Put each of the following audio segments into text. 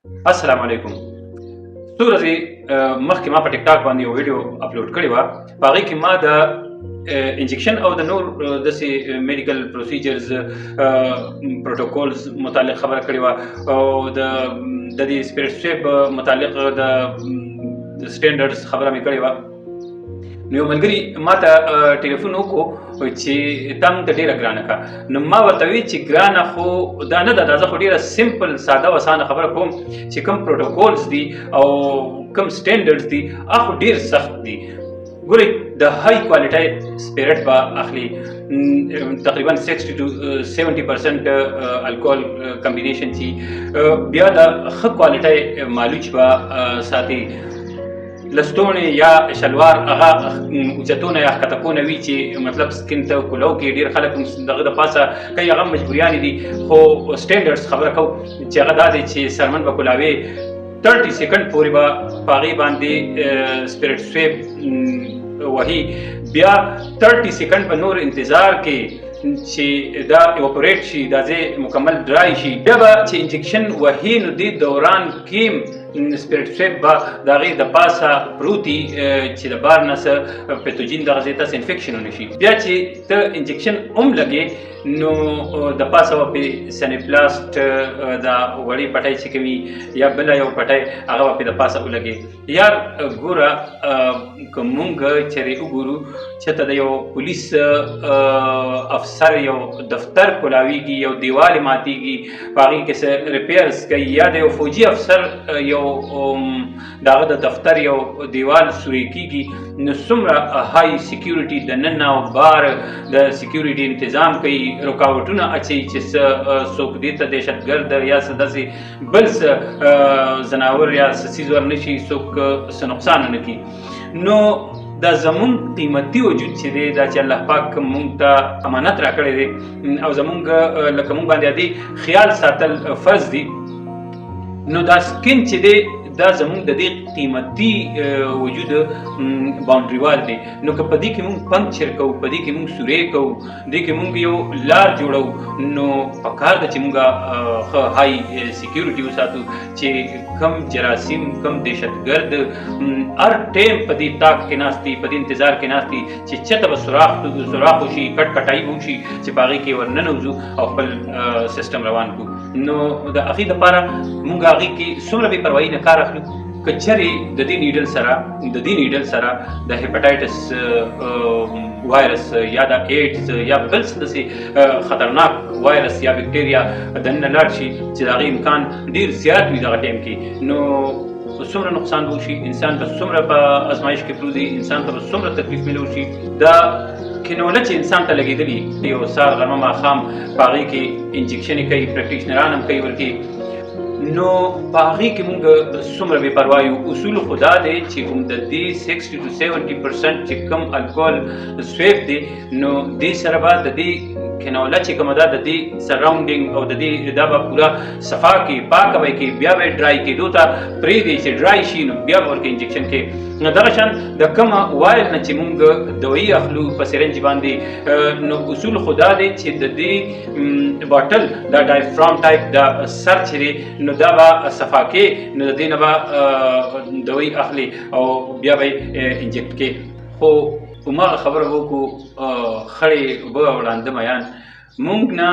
السلام علیکم. څو ورځې مخکې ما په ټیک ټاک باندې یو ویډیو اپلوډ کړی وه. په هغې کې ما د انجکشن او د نور داسې میډیکل پروسیجرز پروټوکولز متعلق خبره کړې وه او د دې سپیرټ سویپ متعلق د سټینډرډز خبره مې کړې وه. نو یو ملګري ما ته ټلیفون وکړو چې تا موږ ته ډېره ګرانه کړه. نو ما ورته وی چې ګرانه خو دا نه ده، دا زه خو ډېره سمپل ساده و اسانه خبره کوم چې کوم پروټوکولز دي او کوم سټینډرډز دي هغه خو ډېر سخت دي. ګورئ د های کوالټۍ سپیرټ به اخلي، تقریبا 60 to 70% الکوهول کمبینیشن چې بیا د ښه کوالټۍ مالوچ به ساتي. لستوڼې یا شلوار هغه اوچتونه یا ښکته وي چې مطلب سکین ته کولو کې ډېر خلک دغه د پاسه کوي، هغه مجبوریانې دي. خو سټینډرډز خبره کوو چې هغه دا دی چې سرمن به کولاوې 30 سیکنډ پورې به په هغې باندې سپیرټ سویپ وهي، بیا 30 سیکنډ به نور انتظار کې چې دا ایواپوریټ شي، دا ځای مکمل ډرای شي، بیا به چې انجکشن وهي نو دې دوران کې سپیرټ سویپ به د هغې د پاسه پروتي چې د بار نه څه پیتوجین دغه ځای ته انفیکشن ونه شي. بیا چې ته انجکشن هم لګې نو د پاسه به پرې سنیپلاسټ دا وړې پټۍ چې کوي یا بله یو پټۍ هغه به پرې د پاسه ولګې. یار ګوره که مونږ چېرې وګورو چېرته د یو پولیس افسر یو دفتر کولاویږي، یو دیوال یې ماتېږي، په هغې کې څه ریپیرز کوي، یا د یو فوجي افسر یو د هغه د دفتر یو دیوال سوری کېږي، نو څومره های سیکیورټي د ننه او بار د سیکیورټي انتظام کوي، رکاوټونه اچوي چې څه څوک دې ته دهشتګرد یا څه داسې بل څه ځناور یا څه څیز ور نه شي، څوک څه نقصان ونه کړي. نو دا زمونږ قیمتي وجود چې دی دا چې الله پاک مونږ ته امانت راکړی دی او زمونږ لکه مونږ باندې دې خیال ساتل فرض دي، نو دا سکین چې دی دا زمونږ د دې قیمتي وجود باونډري وال دی. نو که په دې کې مونږ پنکچر کوو، په دې کې مونږ سورې کوو، دې کې مونږ یو لار جوړو، نو پکار ده چې مونږ ښه های سیکیورټي وساتو چې کم جراثیم کم دهشتګرد هر ټایم په دې تاک کې ناست دي، په دې انتظار کې ناست دي چې چېرته به سوراخ وشي، کټ کټایي به وشي چې په هغې کې ورننوځو او خپل سیسټم روان کړو. نو د هغې دپاره مونږ هغې کې څومره بې پروایي نه کار اخلو. که چېرې د دې نیډل سره د هیپاټایټس وایرس یا د ایډز یا بل څه داسې خطرناک وایرس یا بکټیریا دننه لاړ شي چې د هغې امکان ډېر زیات وي دغه ټایم کې، نو څومره نقصان به وشي، انسان به څومره په ازمایش کې پروت وي، انسان ته به څومره تکلیف میلو شي. دا کینوله چې انسان ته لګېدلي یو سهار غرمه ماښام په هغې کې انجکشن یې کوي، پریکټیشنران هم کوي ورکې، نو په هغې کې مونږ څومره بې پروا یو. اصول خو دا دی چې کوم د دې 60 to 70% چې کوم الکوهول سویپ دی، نو دې سره به د دې کنوله چې کومه ده د دې سراونډینګ او د دې دا به پوره صفا کړي، پاکه به یې کړي، بیا به یې ډرای کېدو ته پرېږدي چې ډرای شي، نو بیا به ورکې انجکشن کوي. نو دغه شان د کومه وایل نه چې مونږ دوایي اخلو په سرنج باندې، نو اصول خو دا دی چې د دې باټل دا ډایفرام ټایپ دا سر چې دی نو دا به صفا کې، نو د دې نه به دوایي اخلي او بیا به یې انجکټ کې. خو هماغه خبره وکړو خړې اوبه او ړانده میان مونږ نه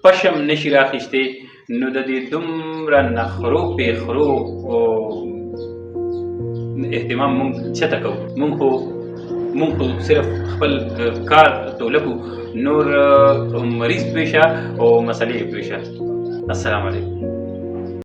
پشم نشي راخیستی، نو د دې دومره نخرو پیخرو اهتمام مونږ چته کوو. مونږ خو صرف خپل کار توله کوو، نور مریض پرېشه او مسلې پرېشه. السلام علیکم.